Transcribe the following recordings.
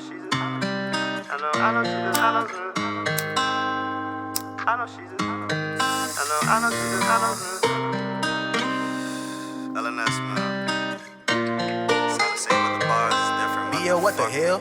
she's a, I know she's a, I know she's a, I know she's a, LNS, man. It's not the same, but the bars is different. Yo, what the hell?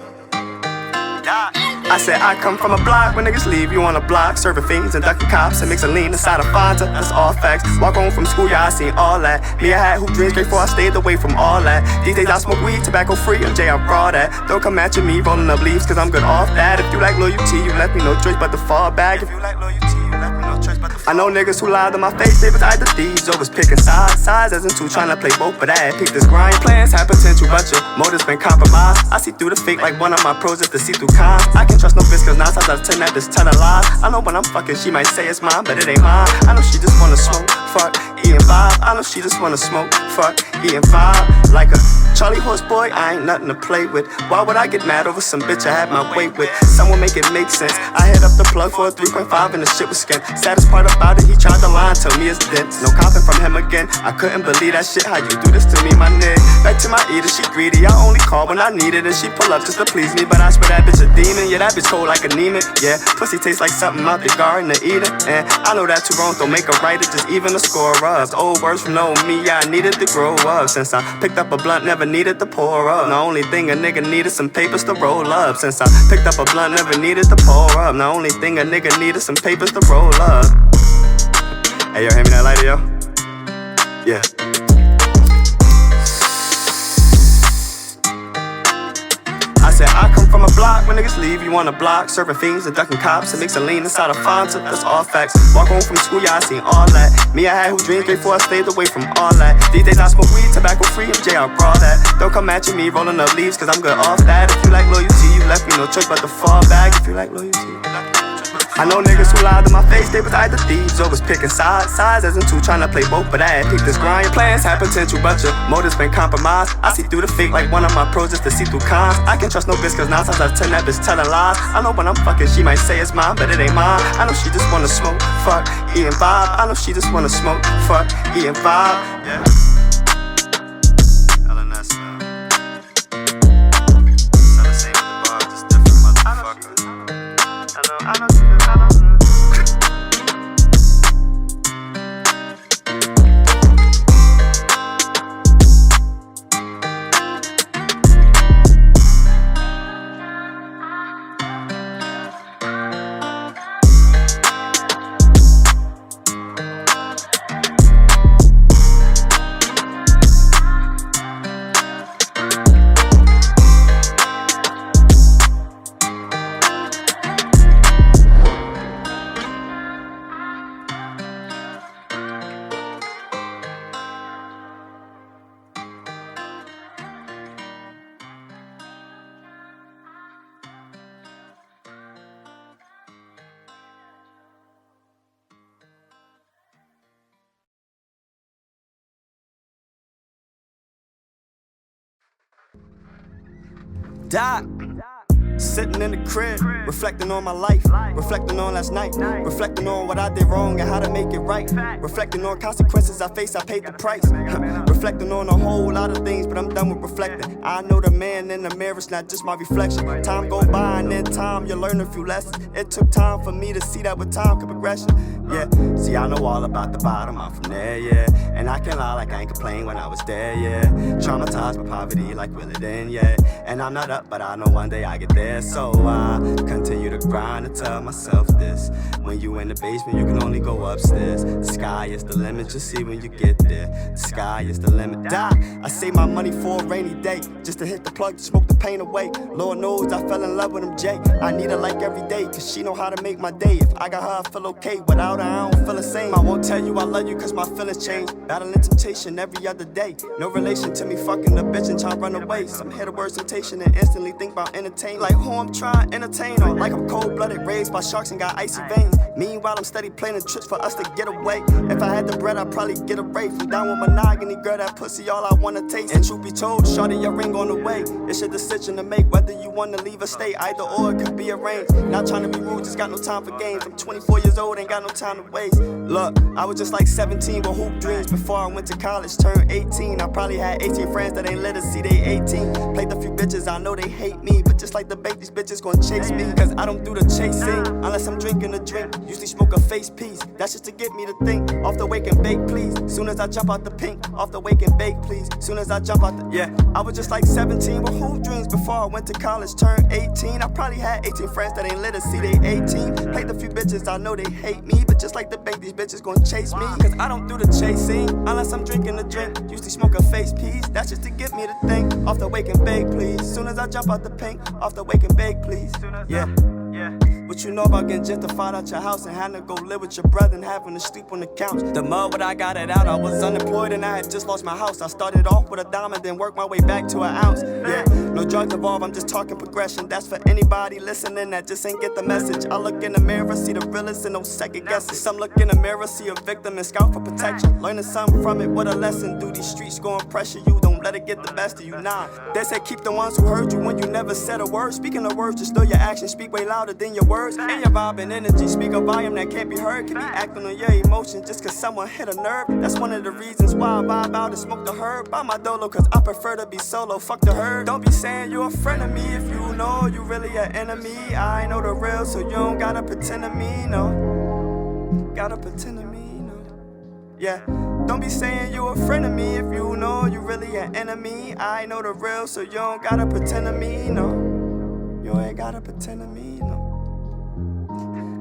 I said I come from a block when niggas leave you on a block, serving fiends and ducking cops and mixing lean inside a Fanta. That's all facts. Walk home from school, yeah, I seen all that. Me, I had hoop dreams before I stayed away from all that. These days I smoke weed, tobacco free, MJ, I'm fraud at. Don't come at me rolling up leaves, cause I'm good off that. If you like loyalty, you left me no choice but to fall back. If you like loyalty, you left me no choice but to fall back. I know niggas who lied to my face, they was either thieves or was picking sides. Sides as in two, trying to play both, but I had picked this grind. Plans have potential, but your motives been compromised. I see through the fake like one of my pros is to see through cons. I can trust no bitch cause 9 times out of 10 that bitch tell a lie. I know when I'm fucking she might say it's mine, but it ain't mine. I know she just wanna smoke, fuck, eating vibe. I know she just wanna smoke, fuck, eating vibe. Like a Charlie horse boy, I ain't nothing to play with. Why would I get mad over some bitch I had my weight with? Someone make it make sense. I hit up the plug for a 3.5 and the shit was skint. Saddest part about it, he tried to lie and tell me it's dense. No copping from him again. I couldn't believe that shit, how you do this to me, my nigga. Back to my eater, she greedy. I only call when I need it and she pull up just to please me. But I swear that bitch a demon. Yeah, that bitch cold like anemic. Yeah, pussy tastes like something out the garden to eat it. And I know that two wrongs don't make a right, it's just even a score of. Old words from knowing me, yeah, I needed to grow up. Since I picked up a blunt, never needed to pour up. The only thing a nigga needed some papers to roll up. Since I picked up a blunt, never needed to pour up. The only thing a nigga needed some papers to roll up. Hey yo, hand me that lighter, yo. Yeah. I said I come from a block when niggas leave you on a block, serving fiends and ducking cops and mixing lean inside a Fanta. That's all facts. Walk home from school, yeah, I seen all that. Me, I had who dreams before I stayed away from all that. These days I smoke weed, tobacco free, MJ, I'm fraud that. Don't come at me rolling up leaves, cause I'm good off that. If you like loyalty, you left me no choice but to fall back. If you like loyalty, you left me no choice. I know niggas who lied to my face, they was either thieves or was picking sides. Sides as in two, trying to play both, but I had picked this grind. Plans have potential, but your motives been compromised. I see through the fake like one of my pros just to see through cons. I can trust no bitch cause 9 times out of 10 that bitch telling lies. I know when I'm fucking she might say it's mine, but it ain't mine. I know she just wanna smoke, fuck, eating vibe. I know she just wanna smoke, fuck, eating vibe. Yeah. LNS, man. It's not the same with the bar, just different motherfucker. I know. Doc, sitting in the crib, reflecting on my life, reflecting on last night, reflecting on what I did wrong and how to make it right, reflecting on consequences I faced, I paid the price, reflecting on a whole lot of things, but I'm done with reflecting. I know the man in the mirror's not just my reflection. Time go by and in time you learn a few lessons. It took time for me to see that with time could progression. Yeah, see I know all about the bottom, I'm from there, yeah. And I can't lie like I ain't complain when I was there, yeah. Traumatized by poverty like really then, yeah. And I'm not up, but I know one day I get there. So I continue to grind and tell myself this: when you in the basement, you can only go upstairs. The sky is the limit, you'll see when you get there. The sky is the limit. Doc, I save my money for a rainy day, just to hit the plug to smoke the pain away. Lord knows I fell in love with him, Jay. I need her like every day, cause she know how to make my day. If I got her, I feel okay. Without her, I don't feel the same. I won't tell you I love you, cause my feelings change. Battling temptation every other day. No relation to me fucking the bitch and trying to run away. Some hear the word temptation and instantly think about entertain. Like who I'm trying to entertain on. Like I'm cold-blooded, raised by sharks and got icy veins. Meanwhile, I'm steady planning trips for us to get away. If I had the bread, I'd probably get a rape. I'm down with monogamy, girl, that pussy all I wanna taste. And truth be told, shorty, your ring on the way. It's your decision to make, whether you wanna leave or stay. Either or, it could be arranged. Not trying to be rude, just got no time for games. I'm 24 years old, ain't got no time to waste. Look, I was just like 17 with hoop dreams. Before I went to college, turned 18. I probably had 18 friends that ain't let us see they 18. Played a few bitches, I know they hate me, but just like the bank, these bitches gon' chase me. Cause I don't do the chasing unless I'm drinking a drink. Usually smoke a face piece, that's just to get me to think. Off the wake and bake, please. Soon as I jump out the pink, off the wake and bake, please. Soon as I jump out the, yeah. I was just like 17 with hoop dreams before I went to college, turned 18. I probably had 18 friends that ain't lit to see they 18. Played a few bitches, I know they hate me, but just like the bank, these bitches gon' chase me. Cause I don't do the chasing unless I'm drinking a drink. Usually smoke a face piece, that's just to get me to think. Off the wake and bake, please. Soon as I jump out the pink, off the wake and bake, please. Yeah. What you know about getting gentrified out your house and having to go live with your brother and having to sleep on the couch? The mud, when I got it out, I was unemployed and I had just lost my house. I started off with a dime and then worked my way back to an ounce. Yeah, no drugs involved, I'm just talking progression. That's for anybody listening that just ain't get the message. I look in the mirror, see the realest and no second guessing. Some look in the mirror, see a victim and scout for protection. Learning something from it, what a lesson. Do these streets gon' pressure you? Don't let it get the best of you, nah. They say keep the ones who heard you when you never said a word. Speaking of words, just know your actions speak way louder than your words. And your vibe and energy speak a volume that can't be heard. Can be acting on your emotions just cause someone hit a nerve. That's one of the reasons why I vibe out and smoke the herb. Buy my dolo cause I prefer to be solo, fuck the herd. Don't be saying you're a friend of me if you know you really an enemy. I know the real, so you don't gotta pretend to me, no. Gotta pretend to me, no. Yeah. Don't be saying you a friend of me if you know you really an enemy. I know the real, so you don't gotta pretend to me, no. You ain't gotta pretend to me, no.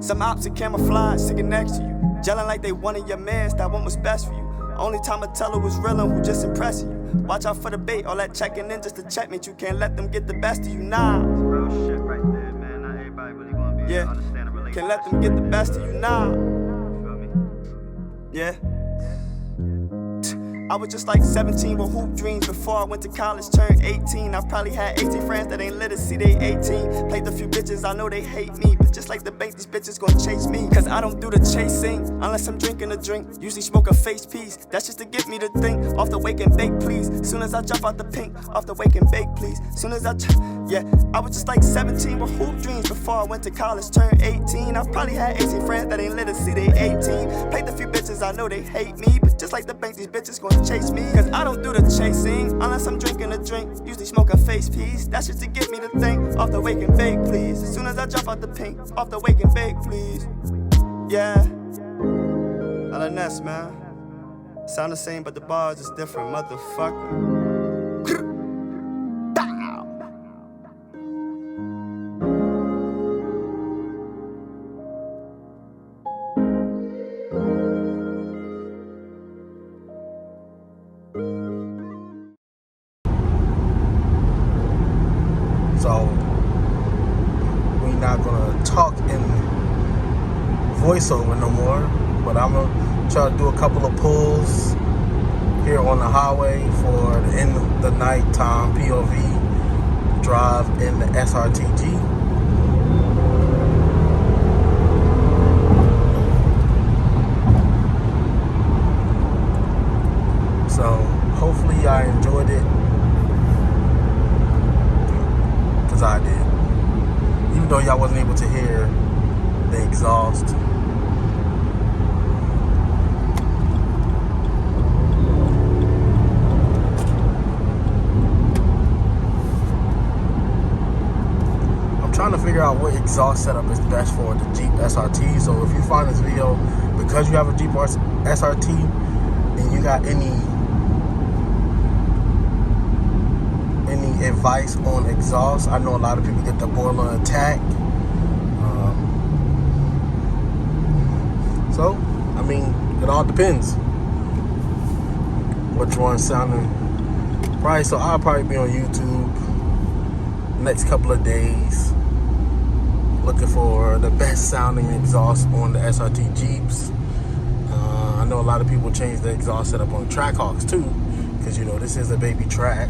Some ops in camouflage sitting next to you, gelling like they wanted your mans, that one was best for you. Only time I tell her was real and who just impressing you. Watch out for the bait, all that checking in just to checkmate. You can't let them get the best of you, nah. That's real shit right there, man. Not everybody really gonna be able to understand a relationship. Can't let them get the best of you, nah. You feel me? Yeah. I was just like 17 with hoop dreams before I went to college, turned 18. I probably had 18 friends that ain't lit to see they 18. Played a few bitches, I know they hate me, but just like the bank, these bitches gon' chase me. Cause I don't do the chasing unless I'm drinking a drink. Usually smoke a face piece, that's just to get me to think. Off the wake and bake, please. Soon as I jump out the pink, off the wake and bake, please. Soon as I yeah. I was just like 17 with hoop dreams before I went to college, turned 18. I probably had 18 friends that ain't lit to see they 18. Played a few bitches, I know they hate me, but just like the bank, these bitches gon' chase me. Cause I don't do the chasing unless I'm drinking a drink. Usually smoke a face piece, that's just to get me to think. Off the wake and bake, please. As soon as I jump out the pink, off the wake and bake, please. Yeah. LNS, man. Sound the same, but the bars is different, motherfucker. So we're not gonna talk in voiceover no more, but I'm gonna try to do a couple of pulls here on the highway for the end of the nighttime POV drive in the SRTG. So hopefully I enjoyed it. I did, even though y'all wasn't able to hear the exhaust. I'm trying to figure out what exhaust setup is best for the Jeep SRT. So if you find this video because you have a Jeep SRT and you got any advice on exhaust. I know a lot of people get the boiler attack. So, I mean, it all depends which one's sounding right. So I'll probably be on YouTube next couple of days looking for the best sounding exhaust on the SRT Jeeps. I know a lot of people change the exhaust setup on the Trackhawks too, because you know this is a baby track.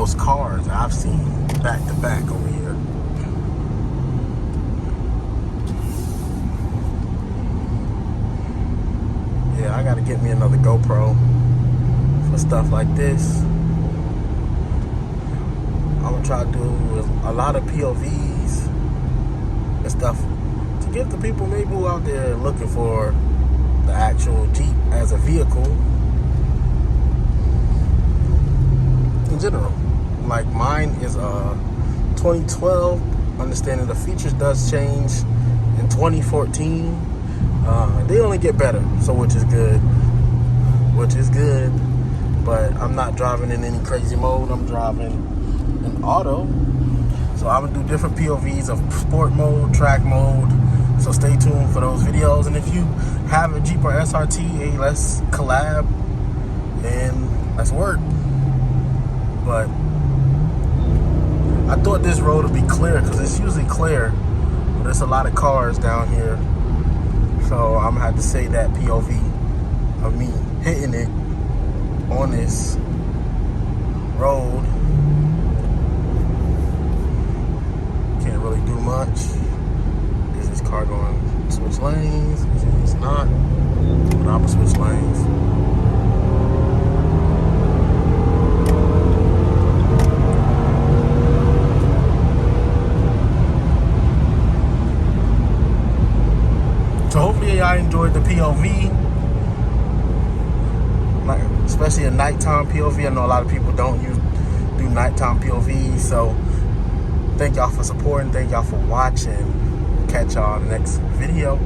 most cars I've seen back to back over here. Yeah, I gotta get me another GoPro for stuff like this. I'm gonna try to do a lot of POVs and stuff to give the people maybe who out there looking for the actual Jeep as a vehicle in general. Like mine is a 2012, understanding the features does change in 2014. They only get better, so which is good. But I'm not driving in any crazy mode. I'm driving in auto. So I'm gonna do different POVs of sport mode, track mode. So stay tuned for those videos. And if you have a Jeep or SRT, hey, let's collab and let's work. But I thought this road would be clear because it's usually clear, but there's a lot of cars down here. So I'm gonna have to say that POV of me hitting it on this road. Can't really do much. Is this car going to switch lanes? It's not. But I'm gonna switch lanes. So hopefully I enjoyed the POV, like especially a nighttime POV. I know a lot of people don't do nighttime POVs, so thank y'all for supporting, thank y'all for watching. Catch y'all in the next video.